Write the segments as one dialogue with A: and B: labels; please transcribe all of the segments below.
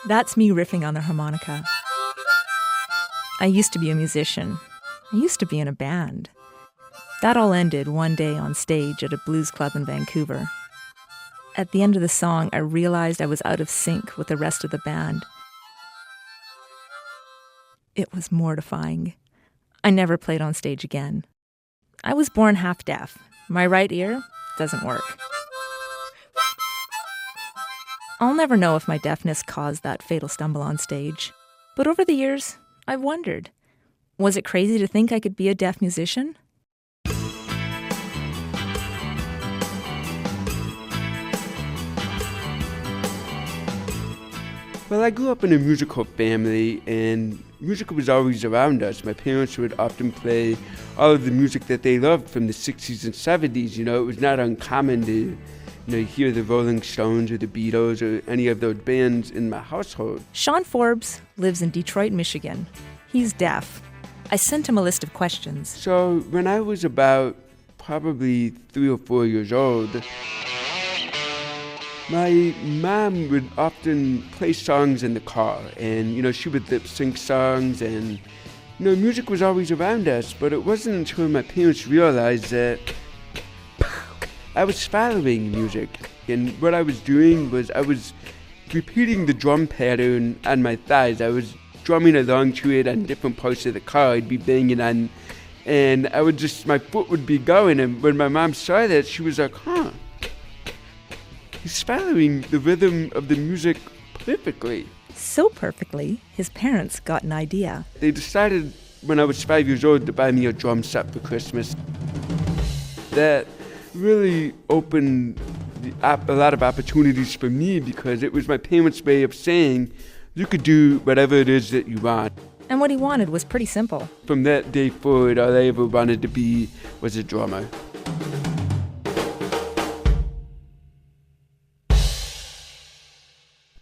A: That's me riffing on the harmonica. I used to be a musician. I used to be in a band. That all ended one day on stage at a blues club in Vancouver. At the end of the song, I realized I was out of sync with the rest of the band. It was mortifying. I never played on stage again. I was born half deaf. My right ear doesn't work. I'll never know if my deafness caused that fatal stumble on stage. But over the years, I've wondered, was it crazy to think I could be a deaf musician?
B: Well, I grew up in a musical family, and music was always around us. My parents would often play all of the music that they loved from the 60s and 70s. You know, it was not uncommon to hear the Rolling Stones or the Beatles or any of those bands in my household.
A: Sean Forbes lives in Detroit, Michigan. He's deaf. I sent him a list of questions.
B: So when I was about probably 3 or 4 years old, my mom would often play songs in the car, and, she would lip sync songs, and, music was always around us, but it wasn't until my parents realized that I was following music, and what I was doing was I was repeating the drum pattern on my thighs. I was drumming along to it on different parts of the car. I'd be banging on, and my foot would be going, and when my mom saw that, she was like, he's following the rhythm of the music perfectly.
A: So perfectly, his parents got an idea.
B: They decided when I was 5 years old to buy me a drum set for Christmas. That really opened a lot of opportunities for me, because it was my parents' way of saying, you could do whatever it is that you want.
A: And what he wanted was pretty simple.
B: From that day forward, all I ever wanted to be was a drummer.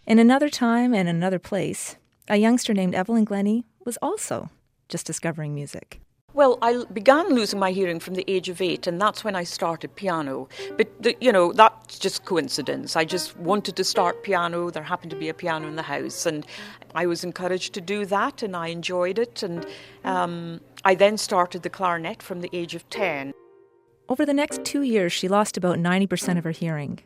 A: In another time and another place, a youngster named Evelyn Glennie was also just discovering music.
C: Well, I began losing my hearing from the age of 8, and that's when I started piano. But, that's just coincidence. I just wanted to start piano. There happened to be a piano in the house, and I was encouraged to do that, and I enjoyed it. And I then started the clarinet from the age of 10.
A: Over the next 2 years, she lost about 90% of her hearing.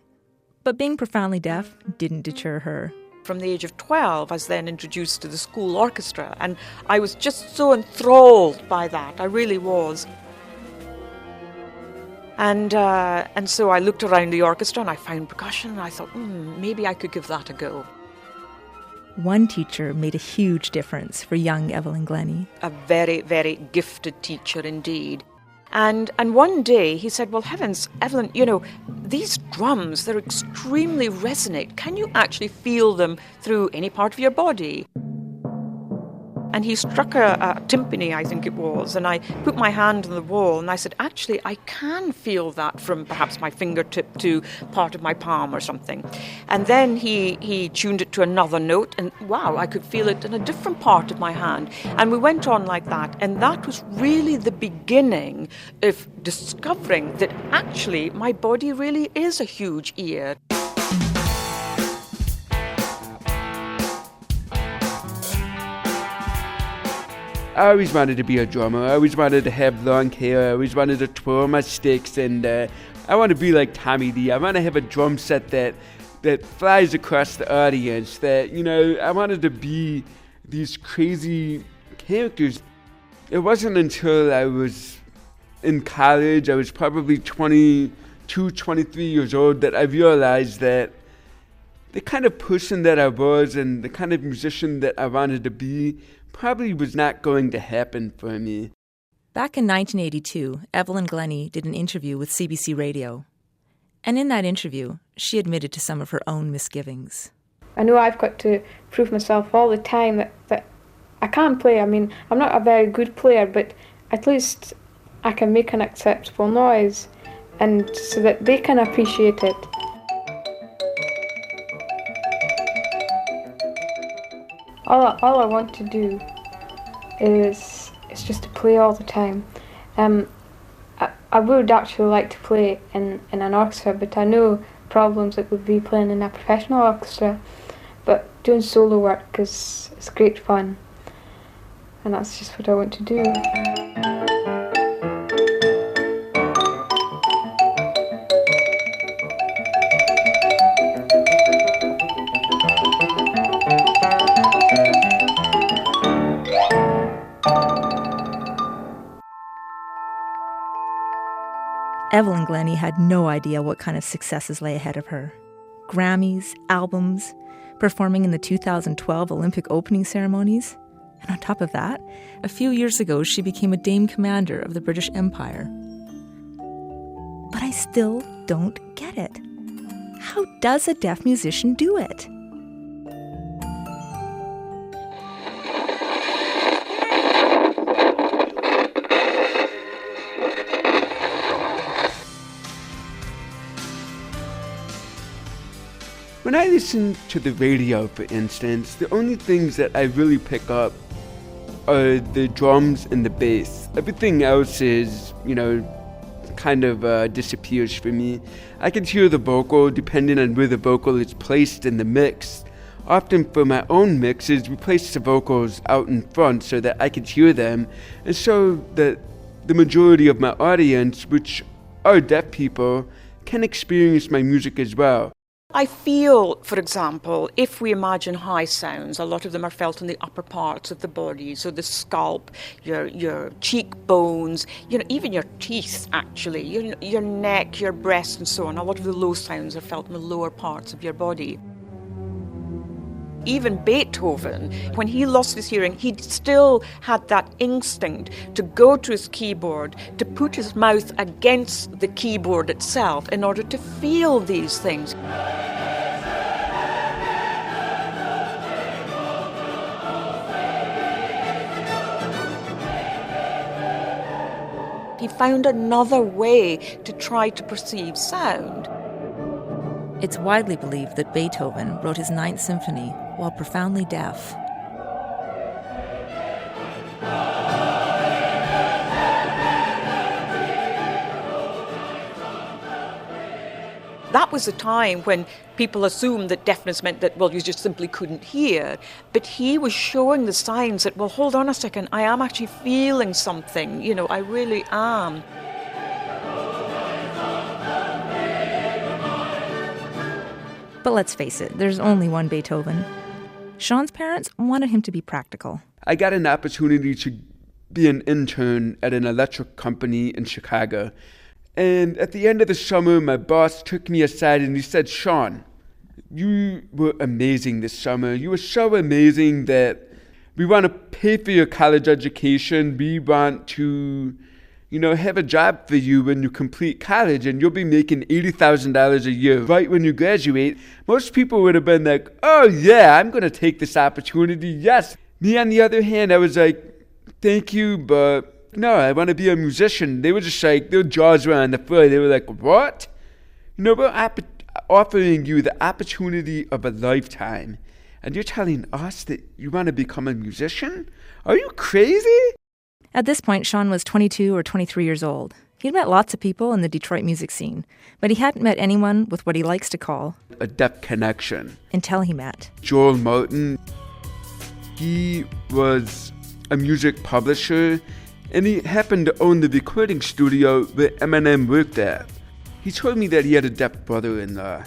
A: But being profoundly deaf didn't deter her.
C: From the age of 12, I was then introduced to the school orchestra, and I was just so enthralled by that. I really was. And so I looked around the orchestra and I found percussion, and I thought, maybe I could give that a go.
A: One teacher made a huge difference for young Evelyn Glennie.
C: A very, very gifted teacher indeed. And one day he said, well, heavens, Evelyn, these drums, they're extremely resonant. Can you actually feel them through any part of your body? And he struck a timpani, I think it was, and I put my hand on the wall and I said, actually, I can feel that from perhaps my fingertip to part of my palm or something. And then he tuned it to another note, and wow, I could feel it in a different part of my hand. And we went on like that, and that was really the beginning of discovering that actually my body really is a huge ear.
B: I always wanted to be a drummer. I always wanted to have long hair. I always wanted to twirl my sticks, and I want to be like Tommy Lee. I want to have a drum set that flies across the audience. I wanted to be these crazy characters. It wasn't until I was in college, I was probably 22, 23 years old, that I realized that the kind of person that I was and the kind of musician that I wanted to be probably was not going to happen for me.
A: Back in 1982, Evelyn Glennie did an interview with CBC Radio. And in that interview, she admitted to some of her own misgivings.
D: I know I've got to prove myself all the time that I can play. I mean, I'm not a very good player, but at least I can make an acceptable noise, and so that they can appreciate it. All I want to do is just to play all the time. I would actually like to play in an orchestra, but I know problems it would be playing in a professional orchestra. but doing solo work is great fun, and that's just what I want to do.
A: Evelyn Glennie had no idea what kind of successes lay ahead of her. Grammys, albums, performing in the 2012 Olympic opening ceremonies. And on top of that, a few years ago, she became a Dame Commander of the British Empire. But I still don't get it. How does a deaf musician do it?
B: When I listen to the radio, for instance, the only things that I really pick up are the drums and the bass. Everything else is, kind of disappears for me. I can hear the vocal depending on where the vocal is placed in the mix. Often for my own mixes, we place the vocals out in front so that I can hear them, and so that the majority of my audience, which are deaf people, can experience my music as well.
C: I feel, for example, if we imagine high sounds, a lot of them are felt in the upper parts of the body, so the scalp, your cheekbones, even your teeth, actually, your neck, your breast, and so on. A lot of the low sounds are felt in the lower parts of your body. Even Beethoven, when he lost his hearing, he still had that instinct to go to his keyboard, to put his mouth against the keyboard itself in order to feel these things. He found another way to try to perceive sound.
A: It's widely believed that Beethoven wrote his Ninth Symphony while profoundly deaf.
C: That was a time when people assumed that deafness meant that, you just simply couldn't hear. But he was showing the signs that, hold on a second, I am actually feeling something, I really am.
A: But let's face it, there's only one Beethoven. Sean's parents wanted him to be practical.
B: I got an opportunity to be an intern at an electric company in Chicago. And at the end of the summer, my boss took me aside and he said, "Sean, you were amazing this summer. You were so amazing that we want to pay for your college education. We want to, have a job for you when you complete college, and you'll be making $80,000 a year right when you graduate." Most people would have been like, "Oh yeah, I'm going to take this opportunity, yes." Me, on the other hand, I was like, "Thank you, but no, I want to be a musician." They were just like, their jaws were on the floor. They were like, "What? We're offering you the opportunity of a lifetime, and you're telling us that you want to become a musician? Are you crazy?"
A: At this point, Sean was 22 or 23 years old. He'd met lots of people in the Detroit music scene, but he hadn't met anyone with what he likes to call
B: a deaf connection.
A: Until he met
B: Joel Martin. He was a music publisher, and he happened to own the recording studio that Eminem worked at. He told me that he had a deaf brother-in-law.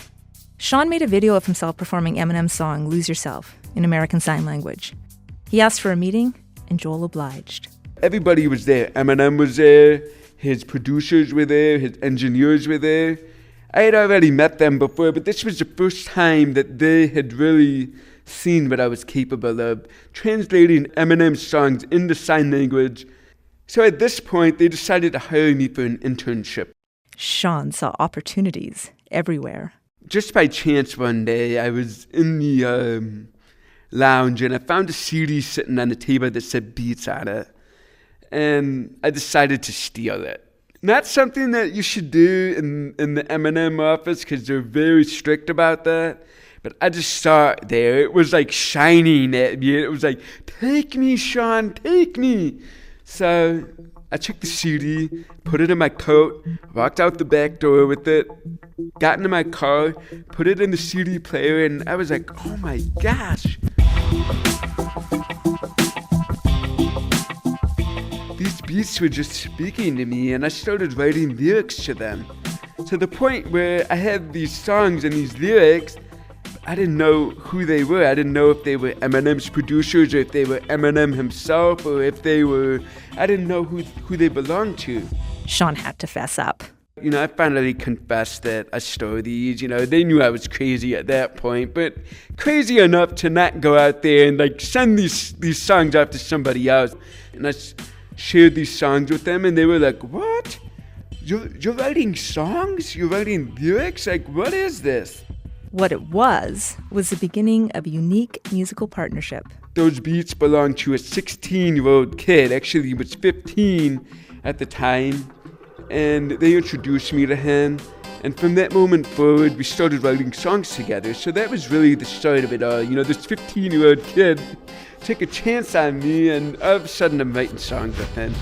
A: Sean made a video of himself performing Eminem's song Lose Yourself in American Sign Language. He asked for a meeting, and Joel obliged.
B: Everybody was there. Eminem was there, his producers were there, his engineers were there. I had already met them before, but this was the first time that they had really seen what I was capable of, translating Eminem's songs into sign language. So at this point, they decided to hire me for an internship.
A: Sean saw opportunities everywhere.
B: Just by chance one day, I was in the lounge and I found a CD sitting on the table that said Beats on it. And I decided to steal it. Not something that you should do in the Eminem office because they're very strict about that. But I just saw it there. It was like shining at me. It was like, "Take me, Sean, take me." So I took the CD, put it in my coat, walked out the back door with it, got into my car, put it in the CD player, and I was like, oh my gosh. These beats were just speaking to me, and I started writing lyrics to them. To the point where I had these songs and these lyrics, I didn't know who they were. I didn't know if they were Eminem's producers or if they were Eminem himself or if they were... I didn't know who they belonged to.
A: Sean had to fess up.
B: You know, I finally confessed that I stole these. You know, they knew I was crazy at that point, but crazy enough to not go out there and, like, send these songs off to somebody else. And I shared these songs with them, and they were like, what? You're writing songs? You're writing lyrics? Like, what is this?
A: What it was the beginning of a unique musical partnership.
B: Those beats belonged to a 16-year-old kid. Actually, he was 15 at the time. And they introduced me to him. And from that moment forward, we started writing songs together. So that was really the start of it all. You know, this 15-year-old kid took a chance on me, and all of a sudden I'm writing songs with him.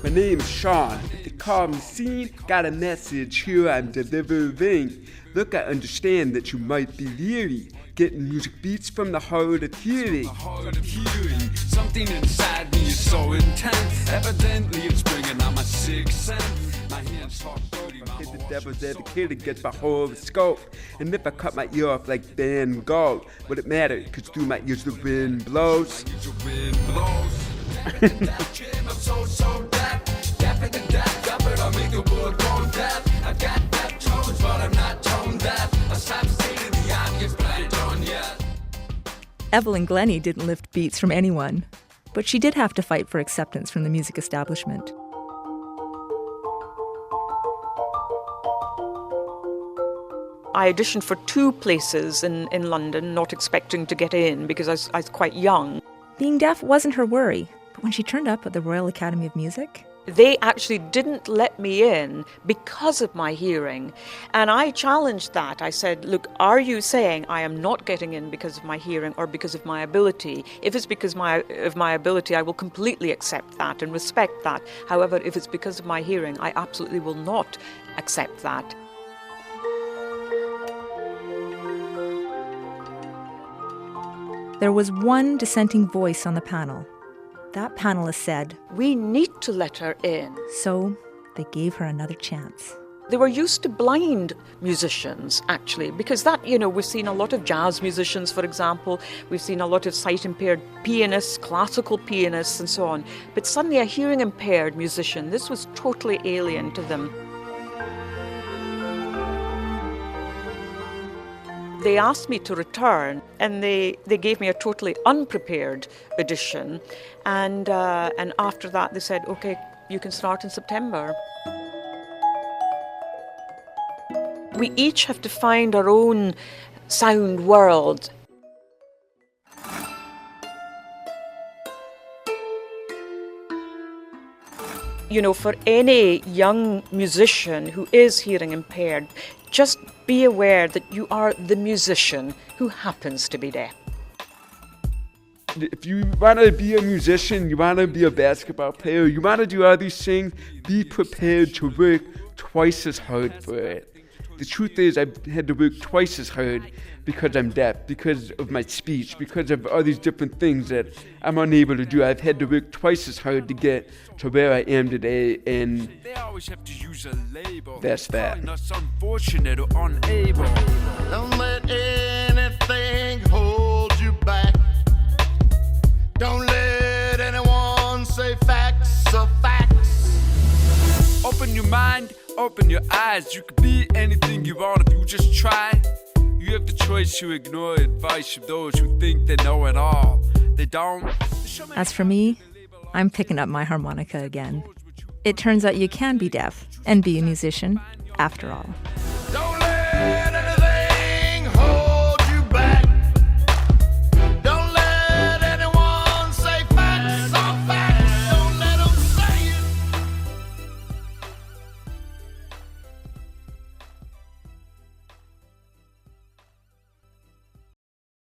B: My name's Sean. They call me Scene. Got a message here I'm delivering. Look, I understand that you might be leery, getting music beats from the heart of hearing. Something inside me is so intense. Evidently it's bringing out my sixth sense. My hands talk dirty. The devil's advocate gets my horoscope. And if I cut my ear off like Van Gogh, would it matter? Cause through my ears the wind blows.
A: Evelyn Glennie didn't lift beats from anyone, but she did have to fight for acceptance from the music establishment.
C: I auditioned for 2 places in London, not expecting to get in because I was quite young.
A: Being deaf wasn't her worry, but when she turned up at the Royal Academy of Music...
C: They actually didn't let me in because of my hearing. And I challenged that. I said, look, are you saying I am not getting in because of my hearing or because of my ability? If it's because of my ability, I will completely accept that and respect that. However, if it's because of my hearing, I absolutely will not accept that.
A: There was one dissenting voice on the panel. That panelist said,
C: we need to let her in.
A: So they gave her another chance.
C: They were used to blind musicians, actually, because that, you know, we've seen a lot of jazz musicians, for example. We've seen a lot of sight-impaired pianists, classical pianists, and so on. But suddenly a hearing-impaired musician, this was totally alien to them. They asked me to return, and they gave me a totally unprepared audition. And after that, they said, OK, you can start in September. We each have to find our own sound world. You know, for any young musician who is hearing impaired, just be aware that you are the musician who happens to be deaf.
B: If you want to be a musician, you want to be a basketball player, you want to do all these things, be prepared to work twice as hard for it. The truth is, I've had to work twice as hard because I'm deaf, because of my speech, because of all these different things that I'm unable to do. I've had to work twice as hard to get to where I am today, and that's that. Unfortunate or unable.
E: Don't let anything hold you back. Don't let anyone say facts are facts.
B: Open your mind, open your eyes. You can be anything you want if you just try. You have the choice to ignore advice from those who think they know it all. They don't.
A: As for me, I'm picking up my harmonica again. It turns out you can be deaf and be a musician after all.